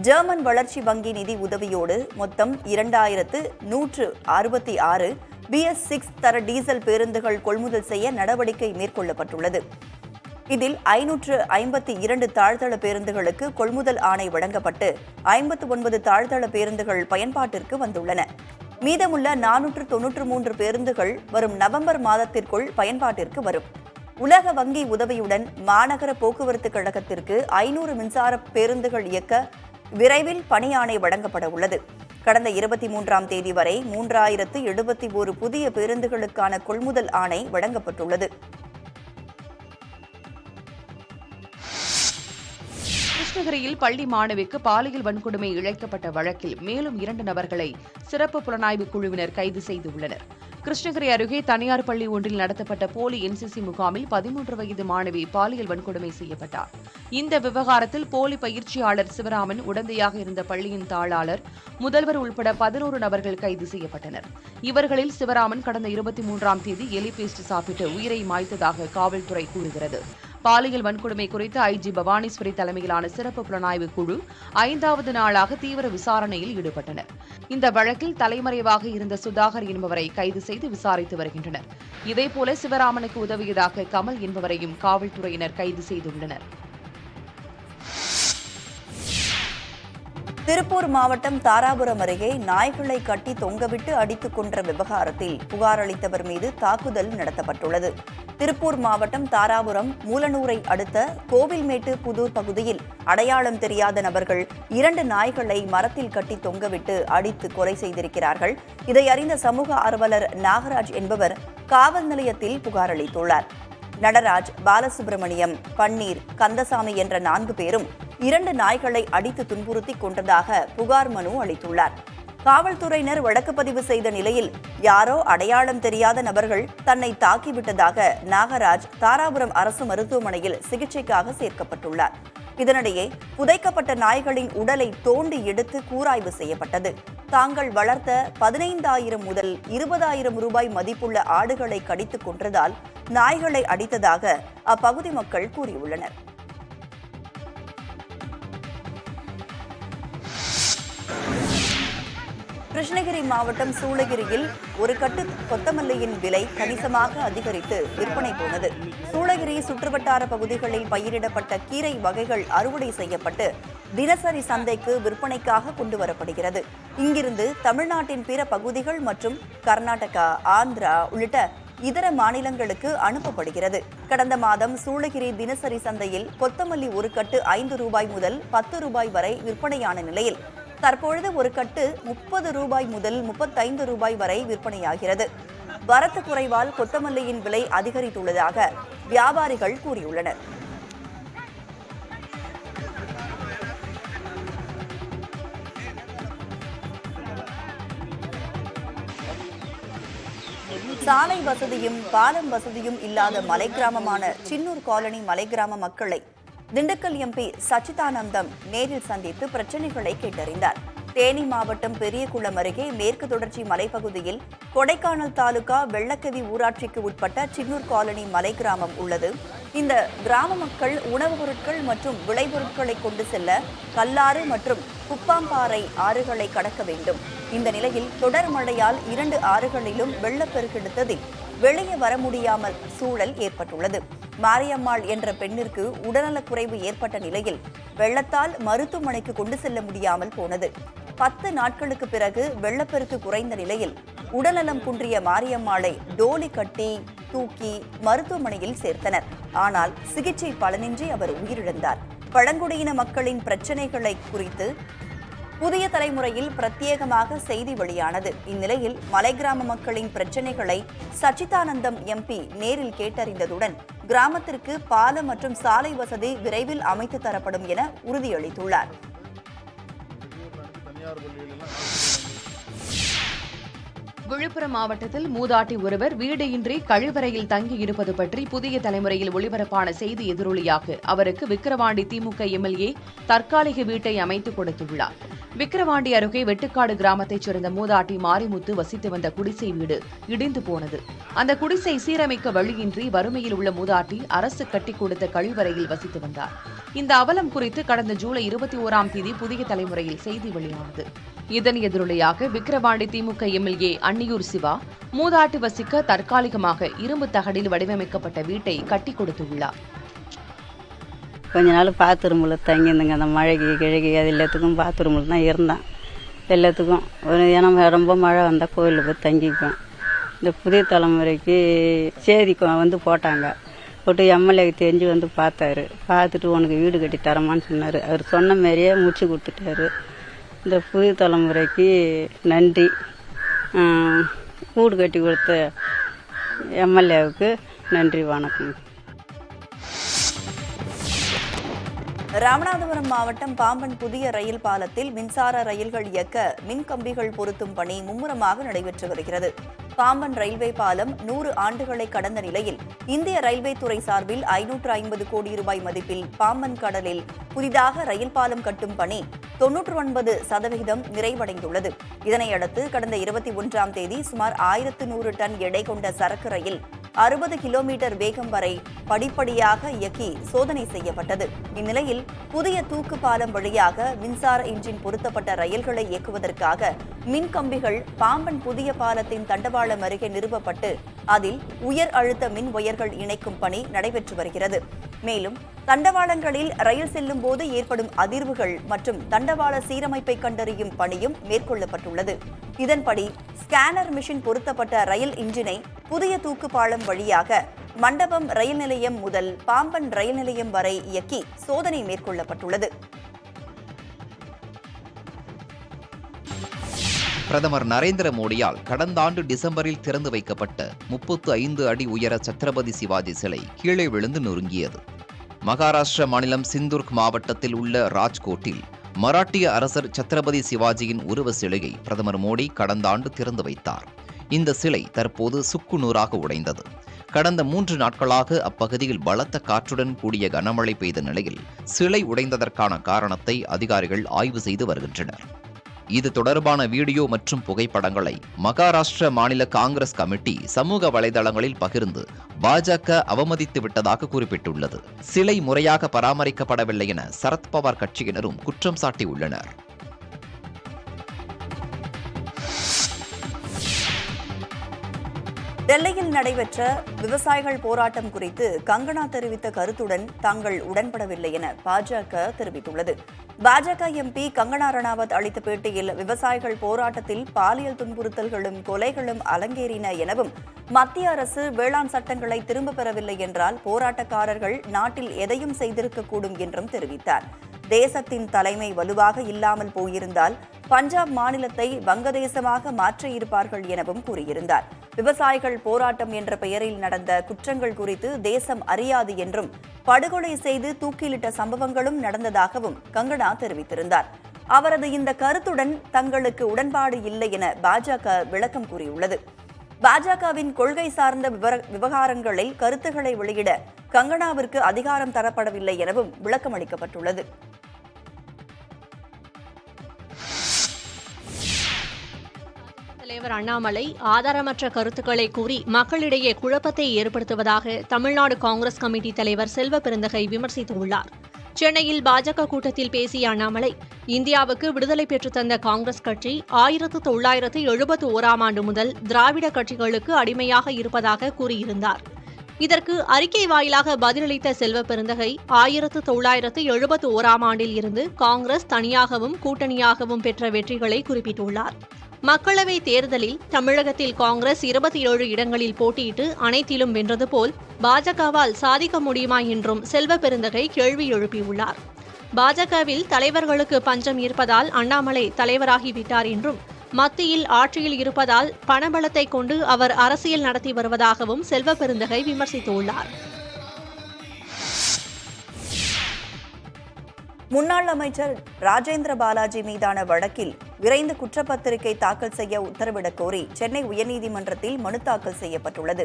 ஜெர்மன் வளர்ச்சி வங்கி நிதி உதவியோடு மொத்தம் 2166 BS6 தர டீசல் பேருந்துகள் கொள்முதல் செய்ய நடவடிக்கை மேற்கொள்ளப்பட்டுள்ளது. இதில் 552 தாழ்தள பேருந்துகளுக்கு கொள்முதல் ஆணை வழங்கப்பட்டு 59 தாழ்தள பேருந்துகள் பயன்பாட்டிற்கு வந்துள்ளன. மீதமுள்ள 493 பேருந்துகள் வரும் நவம்பர் மாதத்திற்குள் பயன்பாட்டிற்கு வரும். உலக வங்கி உதவியுடன் மாநகர போக்குவரத்து கழகத்திற்கு 500 மின்சார பேருந்துகள் இயக்க விரைவில் பணி ஆணை வழங்கப்பட உள்ளது. கடந்த 23ஆம் தேதி வரை 3071 புதிய பேருந்துகளுக்கான கொள்முதல் ஆணை வழங்கப்பட்டுள்ளது. கிருஷ்ணகிரியில் பள்ளி மாணவிக்கு பாலியல் வன்கொடுமை இழைக்கப்பட்ட வழக்கில் மேலும் 2 நபர்களை சிறப்பு புலனாய்வு குழுவினர் கைது செய்துள்ளனர். கிருஷ்ணகிரி அருகே தனியார் பள்ளி ஒன்றில் நடத்தப்பட்ட போலி NCC முகாமில் 13 வயது மாணவி பாலியல் வன்கொடுமை செய்யப்பட்டார். இந்த விவகாரத்தில் போலி பயிற்சியாளர் சிவராமன் உடந்தையாக இருந்த பள்ளியின் தாளாளர், முதல்வர் உள்பட 11 நபர்கள் கைது செய்யப்பட்டனர். இவர்களில் சிவராமன் கடந்த 23ஆம் தேதி எலி பேஸ்ட் சாப்பிட்டு உயிரை மாய்த்ததாக காவல்துறை கூறுகிறது. பாலியல் வன்கொடுமை குறித்து IG பவானீஸ்வரி தலைமையிலான சிறப்பு புலனாய்வு குழு 5வது நாளாக தீவிர விசாரணையில் ஈடுபட்டனர். இந்த வழக்கில் தலைமறைவாக இருந்த சுதாகர் என்பவரை கைது செய்து விசாரித்து வருகின்றனர். இதேபோல சிவராமனுக்கு உதவியதாக கமல் என்பவரையும் காவல்துறையினர் கைது செய்துள்ளனர். திருப்பூர் மாவட்டம் தாராபுரம் அருகே நாய்களை கட்டி தொங்கவிட்டு அடித்துக் கொன்ற விவகாரத்தில் புகார் அளித்தவர் மீது தாக்குதல் நடத்தப்பட்டுள்ளது. திருப்பூர் மாவட்டம் தாராபுரம் மூலனூரை அடுத்த கோவில்மேட்டு புதூர் பகுதியில் அடையாளம் தெரியாத நபர்கள் 2 நாய்களை மரத்தில் கட்டி தொங்கவிட்டு அடித்து கொலை செய்திருக்கிறார்கள். இதை அறிந்த சமூக ஆர்வலர் நாகராஜ் என்பவர் காவல் நிலையத்தில் புகார் அளித்துள்ளார். நடராஜ், பாலசுப்பிரமணியம், பன்னீர், கந்தசாமி என்ற 4 பேரும் 2 நாய்களை அடித்து துன்புறுத்தி கொன்றதாக புகார் மனு அளித்துள்ளார். காவல்துறையினர் வழக்கு பதிவு செய்த நிலையில் யாரோ அடையாளம் தெரியாத நபர்கள் தன்னை தாக்கிவிட்டதாக நாகராஜ் தாராபுரம் அரசு மருத்துவமனையில் சிகிச்சைக்காக சேர்க்கப்பட்டுள்ளார். இதனிடையே புதைக்கப்பட்ட நாய்களின் உடலை தோண்டி எடுத்து கூராய்வு செய்யப்பட்டது. தாங்கள் வளர்த்த 15,000 முதல் 20,000 ரூபாய் மதிப்புள்ள ஆடுகளை கடித்துக் கொன்றதால் நாய்களை அடித்ததாக அப்பகுதி மக்கள் கூறியுள்ளனர். கிருஷ்ணகிரி மாவட்டம் சூளகிரியில் ஒரு கட்டு கொத்தமல்லியின் விலை கணிசமாக அதிகரித்து விற்பனை போனது. சூளகிரி சுற்றுவட்டார பகுதிகளில் பயிரிடப்பட்ட கீரை வகைகள் அறுவடை செய்யப்பட்டு தினசரி சந்தைக்கு விற்பனைக்காக கொண்டு வரப்படுகிறது. இங்கிருந்து தமிழ்நாட்டின் பிற பகுதிகள் மற்றும் கர்நாடகா, ஆந்திரா உள்ளிட்ட இதர மாநிலங்களுக்கு அனுப்பப்படுகிறது. கடந்த மாதம் சூளகிரி தினசரி சந்தையில் கொத்தமல்லி ஒரு கட்டு 5 ரூபாய் முதல் 10 ரூபாய் வரை விற்பனையான நிலையில் தற்பொழுது ஒரு கட்டு 30 ரூபாய் முதல் 35 ரூபாய் வரை விற்பனையாகிறது. வரத்து குறைவால் கொத்தமல்லியின் விலை அதிகரித்துள்ளதாக வியாபாரிகள் கூறியுள்ளனர். சாலை வசதியும் பாலம் வசதியும் இல்லாத மலை கிராமமான சின்னூர் காலனி மலை கிராம மக்களை திண்டுக்கல் எம்பி சச்சிதானந்தம் நேரில் சந்தித்து பிரச்சினைகளை கேட்டறிந்தார். தேனி மாவட்டம் பெரியகுளம் அருகே மேற்கு தொடர்ச்சி மலைப்பகுதியில் கொடைக்கானல் தாலுகா வெள்ளக்கவி ஊராட்சிக்கு உட்பட்ட சின்னூர் காலனி மலை கிராமம் உள்ளது. இந்த கிராம மக்கள் உணவுப் பொருட்கள் மற்றும் விளைபொருட்களை கொண்டு செல்ல கல்லாறு மற்றும் குப்பாம்பாறை ஆறுகளை கடக்க வேண்டும். இந்த நிலையில் தொடர் மழையால் 2 ஆறுகளிலும் வெள்ளப்பெருக்கெடுத்ததில் வெளியே வர முடியாமல் சூழல் ஏற்பட்டுள்ளது. மாரியம்மாள் என்ற பெண்ணிற்கு உடல்நலக்குறைவு ஏற்பட்ட நிலையில் வெள்ளத்தால் மருத்துவமனைக்கு கொண்டு செல்ல முடியாமல் போனது. 10 நாட்களுக்கு பிறகு வெள்ளப்பெருக்கு குறைந்த நிலையில் உடல்நலம் குன்றிய மாரியம்மாளை டோலி கட்டி தூக்கி மருத்துவமனையில் சேர்த்தனர். ஆனால் சிகிச்சை பலனின்றி அவர் உயிரிழந்தார். பழங்குடியின மக்களின் பிரச்சினைகளை குறித்து புதிய தலைமுறையில் பிரத்யேகமாக செய்தி வெளியானது. இந்நிலையில் மலை கிராம மக்களின் பிரச்சினைகளை சச்சிதானந்தம் எம்பி நேரில் கேட்டறிந்ததுடன் கிராமத்திற்கு பாலம் மற்றும் சாலை வசதி விரைவில் அமைத்து தரப்படும் என உறுதியளித்துள்ளார். விழுப்புரம் மாவட்டத்தில் மூதாட்டி ஒருவர் வீடு இன்றி கழிவறையில் தங்கியிருப்பது பற்றி புதிய தலைமுறையில் ஒளிபரப்பான செய்தி எதிரொலியாக அவருக்கு விக்கிரவாண்டி திமுக எம்எல்ஏ தற்காலிக வீட்டை அமைத்துக் கொடுத்துள்ளார். விக்கிரவாண்டி அருகே வெட்டுக்காடு கிராமத்தைச் சேர்ந்த மூதாட்டி மாரிமுத்து வசித்து வந்த குடிசை வீடு இடிந்து போனது. அந்த குடிசை சீரமைக்க வழியின்றி வறுமையில் உள்ள மூதாட்டி அரசு கட்டிக் கொடுத்த கழிவறையில் வசித்து வந்தார். இந்த அவலம் குறித்து கடந்த ஜூலை 21ஆம் தேதி புதிய தலைமுறையில் செய்தி வெளியானது. இதன் எதிரொலியாக விக்கிரவாண்டி திமுக எம்எல்ஏ அன்னியூர் சிவா மூதாட்டி வசிக்க தற்காலிகமாக இரும்பு தகடில் வடிவமைக்கப்பட்ட வீட்டை கட்டிக் கொடுத்துள்ளார். கொஞ்ச நாள் பாத்ரூமில் தங்கியிருந்தேங்க. அந்த மழைக்கு கிழக்கு அது எல்லாத்துக்கும் பாத்ரூமில் தான் இருந்தேன். எல்லாத்துக்கும் ஏன்னா ரொம்ப மழை வந்தால் கோயிலில் போய் தங்கிப்பேன். இந்த புதிய தலைமுறைக்கு சேதி வந்து போட்டாங்க. போட்டு எம்எல்ஏக்கு தெரிஞ்சு வந்து பார்த்தாரு. பார்த்துட்டு உனக்கு வீடு கட்டி தரமான்னு சொன்னார். அவர் சொன்ன மாதிரியே முடிச்சு கொடுத்துட்டாரு. இந்த புதிய தலைமுறைக்கு நன்றி. வீடு கட்டி கொடுத்த எம்எல்ஏவுக்கு நன்றி, வணக்கம். ராமநாதபுரம் மாவட்டம் பாம்பன் புதிய ரயில் பாலத்தில் மின்சார ரயில்கள் இயக்க மின் கம்பிகள் பொருத்தும் பணி மும்முரமாக நடைபெற்று வருகிறது. பாம்பன் ரயில்வே பாலம் 100 ஆண்டுகளை கடந்த நிலையில் இந்திய ரயில்வே துறை சார்பில் 550 கோடி ரூபாய் மதிப்பில் பாம்பன் கடலில் புதிதாக ரயில் பாலம் கட்டும் பணி 99% நிறைவடைந்துள்ளது. இதனையடுத்து கடந்த 21ஆம் தேதி சுமார் 1100 டன் எடை கொண்ட சரக்கு ரயில் 60 கிலோமீட்டர் வேகம் வரை படிப்படியாக இயக்கி சோதனை செய்யப்பட்டது. இந்நிலையில் புதிய தூக்கு பாலம் வழியாக மின்சார இன்ஜின் பொருத்தப்பட்ட ரயில்களை இயக்குவதற்காக மின் கம்பிகள் பாம்பன் புதிய பாலத்தின் தண்டவாளம் அருகே நிறுவப்பட்டு அதில் உயர் அழுத்த மின் ஒயர்கள் இணைக்கும் பணி நடைபெற்று வருகிறது. மேலும் தண்டவாளங்களில் ரயில் செல்லும் போது ஏற்படும் அதிர்வுகள் மற்றும் தண்டவாள சீரமைப்பை கண்டறியும் பணியும் மேற்கொள்ளப்பட்டுள்ளது. இதன்படி ஸ்கேனர் மிஷின் பொருத்தப்பட்ட ரயில் இன்ஜினை புதிய தூக்கு பாலம் வழியாக மண்டபம் ரயில் நிலையம் முதல் பாம்பன் ரயில் நிலையம் வரை இயக்கி சோதனை மேற்கொள்ளப்பட்டுள்ளது. பிரதமர் நரேந்திர மோடியால் கடந்த ஆண்டு டிசம்பரில் திறந்து வைக்கப்பட்ட 35 அடி உயர சத்ரபதி சிவாஜி சிலை கீழே விழுந்து நொறுங்கியது. மகாராஷ்டிர மாநிலம் சிந்துர்க் மாவட்டத்தில் உள்ள ராஜ்கோட்டில் மராட்டிய அரசர் சத்ரபதி சிவாஜியின் உருவ சிலையை பிரதமர் மோடி கடந்த ஆண்டு திறந்து வைத்தார். இந்த சிலை தற்போது சுக்குநூறாக உடைந்தது. கடந்த 3 நாட்களாக அப்பகுதியில் பலத்த காற்றுடன் கூடிய கனமழை பெய்த நிலையில் சிலை உடைந்ததற்கான காரணத்தை அதிகாரிகள் ஆய்வு செய்து வருகின்றனர். இது தொடர்பான வீடியோ மற்றும் புகைப்படங்களை மகாராஷ்டிர மாநில காங்கிரஸ் கமிட்டி சமூக வலைதளங்களில் பகிர்ந்து பாஜக அவமதித்து விட்டதாக குறிப்பிட்டுள்ளது. சிலை முறையாக பராமரிக்கப்படவில்லை என சரத்பவார் கட்சியினரும் குற்றம் சாட்டியுள்ளனர். டெல்லியில் நடைபெற்ற விவசாயிகள் போராட்டம் குறித்து கங்கனா தெரிவித்த கருத்துடன் தாங்கள் உடன்படவில்லை என பாஜக தெரிவித்துள்ளது. பாஜக எம்பி கங்கனா ரணாவத் அளித்த பேட்டியில் விவசாயிகள் போராட்டத்தில் பாலியல் துன்புறுத்தல்களும் கொலைகளும் அரங்கேறின எனவும் மத்திய அரசு வேளாண் சட்டங்களை திரும்பப் பெறவில்லை என்றால் போராட்டக்காரர்கள் நாட்டில் எதையும் செய்திருக்கக்கூடும் என்றும் தெரிவித்தார். தேசத்தின் தலைமை வலுவாக இல்லாமல் போயிருந்தால் பஞ்சாப் மாநிலத்தை வங்கதேசமாக மாற்றியிருப்பார்கள் எனவும் கூறியிருந்தார். விவசாயிகள் போராட்டம் என்ற பெயரில் நடந்த குற்றங்கள் குறித்து தேசம் அறியாது என்றும் படுகொலை செய்து தூக்கிலிட்ட சம்பவங்களும் நடந்ததாகவும் கங்கனா தெரிவித்திருந்தார். அவரது இந்த கருத்துடன் தங்களுக்கு உடன்பாடு இல்லை என பாஜக விளக்கம் கூறியுள்ளது. பாஜகவின் கொள்கை சார்ந்த விவகாரங்களில் கருத்துக்களை வெளியிட கங்கனாவிற்கு அதிகாரம் தரப்படவில்லை எனவும் விளக்கம் அளிக்கப்பட்டுள்ளது. தலைவர் அண்ணாமலை ஆதாரமற்ற கருத்துக்களை கூறி மக்களிடையே குழப்பத்தை ஏற்படுத்துவதாக தமிழ்நாடு காங்கிரஸ் கமிட்டி தலைவர் செல்வ பெருந்தகை விமர்சித்துள்ளார். சென்னையில் பாஜக கூட்டத்தில் பேசிய அண்ணாமலை, இந்தியாவுக்கு விடுதலை பெற்றுத்தந்த காங்கிரஸ் கட்சி 1971ஆம் ஆண்டு முதல் திராவிட கட்சிகளுக்கு அடிமையாக இருப்பதாக கூறியிருந்தார். இதற்கு அறிக்கை வாயிலாக பதிலளித்த செல்வ பெருந்தகை, 1971ஆம் ஆண்டில் இருந்து காங்கிரஸ் தனியாகவும் கூட்டணியாகவும் பெற்ற வெற்றிகளை குறிப்பிட்டுள்ளார். மக்களவை தேர்தலில் தமிழகத்தில் காங்கிரஸ் 27 இடங்களில் போட்டியிட்டு அனைத்திலும் வென்றது போல் பாஜகவால் சாதிக்க முடியுமா என்றும் செல்வ பெருந்தகை கேள்வி எழுப்பியுள்ளார். பாஜகவில் தலைவர்களுக்கு பஞ்சம் இருப்பதால் அண்ணாமலை தலைவராகிவிட்டார் என்றும், மத்தியில் ஆட்சியில் இருப்பதால் பணபலத்தை கொண்டு அவர் அரசியல் நடத்தி வருவதாகவும் செல்வ பெருந்தகை விமர்சித்துள்ளார். முன்னாள் அமைச்சர் ராஜேந்திர பாலாஜி மீதான வழக்கில் விரைந்து குற்றப்பத்திரிகை தாக்கல் செய்ய உத்தரவிடக் கோரி சென்னை உயர்நீதிமன்றத்தில் மனு தாக்கல் செய்யப்பட்டுள்ளது.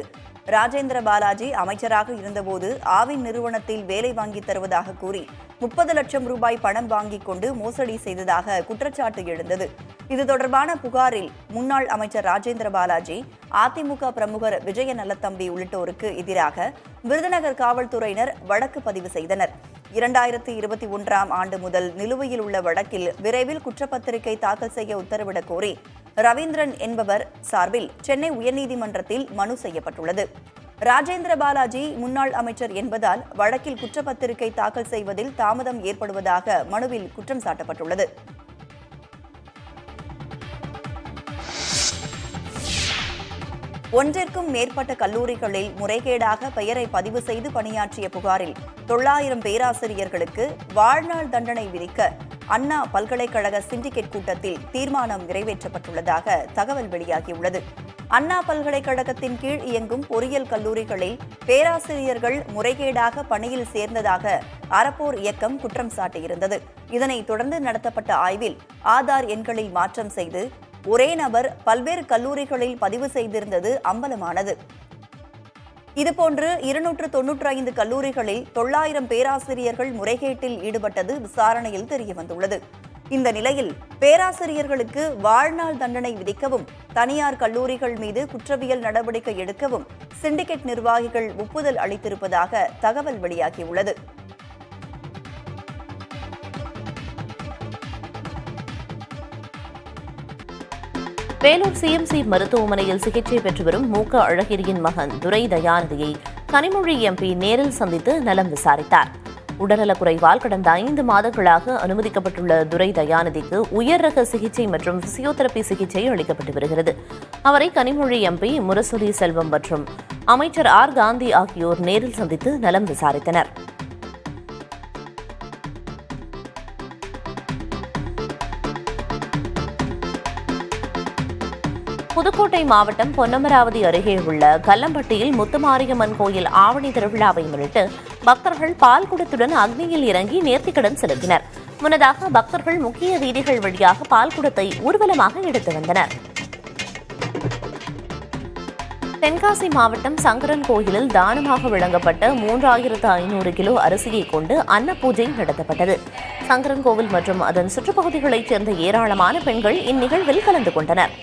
ராஜேந்திர பாலாஜி அமைச்சராக இருந்தபோது ஆவின் நிறுவனத்தில் வேலை வாங்கித் தருவதாக கூறி 30 லட்சம் ரூபாய் பணம் வாங்கிக் கொண்டு மோசடி செய்ததாக குற்றச்சாட்டு எழுந்தது. இது தொடர்பான புகாரில் முன்னாள் அமைச்சர் ராஜேந்திர பாலாஜி, அதிமுக பிரமுகர் விஜய நல்லத்தம்பி உள்ளிட்டோருக்கு எதிராக விருதுநகர் காவல்துறையினர் வழக்கு பதிவு செய்தனர். 2021ஆம் ஆண்டு முதல் நிலுவையில் உள்ள வழக்கில் விரைவில் குற்றப்பத்திரிகை தாக்கல் செய்ய உத்தரவிடக் கோரி ரவீந்திரன் என்பவர் சார்பில் சென்னை உயர்நீதிமன்றத்தில் மனு செய்யப்பட்டுள்ளது. ராஜேந்திர பாலாஜி முன்னாள் அமைச்சர் என்பதால் வழக்கில் குற்றப்பத்திரிகை தாக்கல் செய்வதில் தாமதம் ஏற்படுவதாக மனுவில் குற்றம் சாட்டப்பட்டுள்ளது. ஒன்றிற்கும் மேற்பட்ட கல்லூரிகளில் முறைகேடாக பெயரை பதிவு செய்து பணியாற்றிய புகாரில் 900 பேராசிரியர்களுக்கு வாழ்நாள் தண்டனை விதிக்க அண்ணா பல்கலைக்கழக சிண்டிகேட் கூட்டத்தில் தீர்மானம் நிறைவேற்றப்பட்டுள்ளதாக தகவல் வெளியாகியுள்ளது. அண்ணா பல்கலைக்கழகத்தின் கீழ் இயங்கும் பொறியியல் கல்லூரிகளில் பேராசிரியர்கள் முறைகேடாக பணியில் சேர்ந்ததாக அறப்போர் இயக்கம் குற்றம் சாட்டியிருந்தது. இதனைத் தொடர்ந்து நடத்தப்பட்ட ஆய்வில் ஆதார் எண்களில் மாற்றம் செய்து ஒரே நபர் பல்வேறு கல்லூரிகளில் பதிவு செய்திருந்தது அம்பலமானது. இதுபோன்று 295 கல்லூரிகளில் 900 பேராசிரியர்கள் முறைகேட்டில் ஈடுபட்டது விசாரணையில் தெரியவந்துள்ளது. இந்த நிலையில் பேராசிரியர்களுக்கு வாழ்நாள் தண்டனை விதிக்கவும், தனியார் கல்லூரிகள் மீது குற்றவியல் நடவடிக்கை எடுக்கவும் சிண்டிகேட் நிர்வாகிகள் ஒப்புதல் அளித்திருப்பதாக தகவல் வெளியாகியுள்ளது. வேலூர் சிஎம்சி மருத்துவமனையில் சிகிச்சை பெற்று வரும் மூக்க அழகிரியின் மகன் துரை தயாநிதியை கனிமொழி எம்பி நேரில் சந்தித்து நலம் விசாரித்தார். உடல்நலக்குறைவால் கடந்த 5 மாதங்களாக அனுமதிக்கப்பட்டுள்ள துரை தயாநிதிக்கு உயர் ரக சிகிச்சை மற்றும் பிசியோதெரபி சிகிச்சை அளிக்கப்பட்டு வருகிறது. அவரை கனிமொழி எம்பி முரசொலி செல்வம் மற்றும் அமைச்சர் ஆர் காந்தி ஆகியோர் நேரில் சந்தித்து நலம் விசாரித்தனர். புதுக்கோட்டை மாவட்டம் பொன்னமராவதி அருகே உள்ள கல்லம்பட்டியில் முத்துமாரியம்மன் கோயில் ஆவணி திருவிழாவை முன்னிட்டு பக்தர்கள் பால்குடத்துடன் அக்னியில் இறங்கி நேர்த்திக்கடன் செலுத்தினர். முன்னதாக பக்தர்கள் முக்கிய வீதிகள் வழியாக பால்குடத்தை ஊர்வலமாக எடுத்து வந்தனர். தென்காசி மாவட்டம் சங்கரன் கோயிலில் தானமாக வழங்கப்பட்ட 3500 கிலோ அரிசியை கொண்டு அன்னபூஜை நடத்தப்பட்டது. சங்கரன் கோவில் மற்றும் அதன் சுற்றுப்பகுதிகளைச் சேர்ந்த ஏராளமான பெண்கள் இந்நிகழ்வில் கலந்து கொண்டனர்.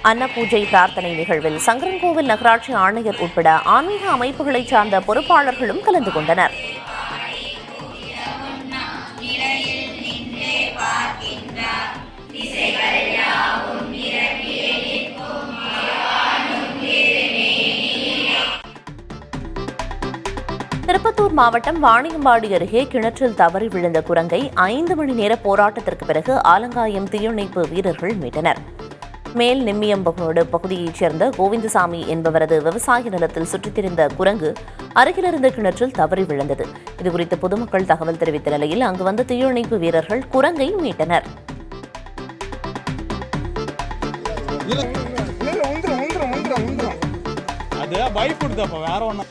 அன்னபூஜை பிரார்த்தனை நிகழ்வில் சங்கரன்கோவில் நகராட்சி ஆணையர் உட்பட ஆன்மீக அமைப்புகளைச் சார்ந்த பொறுப்பாளர்களும் கலந்து கொண்டனர். திருப்பத்தூர் மாவட்டம் வாணியம்பாடி அருகே கிணற்றில் தவறி விழுந்த குரங்கை 5 மணி நேர போராட்டத்திற்கு பிறகு ஆலங்காயம் தீயணைப்பு வீரர்கள் மீட்டனர். மேல் நிம்மியம்பகோடு பகுதியைச் சேர்ந்த கோவிந்தசாமி என்பவரது விவசாய நிலத்தில் சுற்றித் திரிந்த குரங்கு அருகிலிருந்த கிணற்றில் தவறி விழுந்தது. இதுகுறித்து பொதுமக்கள் தகவல் தெரிவித்த நிலையில் அங்கு வந்த தீயணைப்பு வீரர்கள் குரங்கை மீட்டனர். அது பயப்படுது. அப்ப வேற ஒண்ணு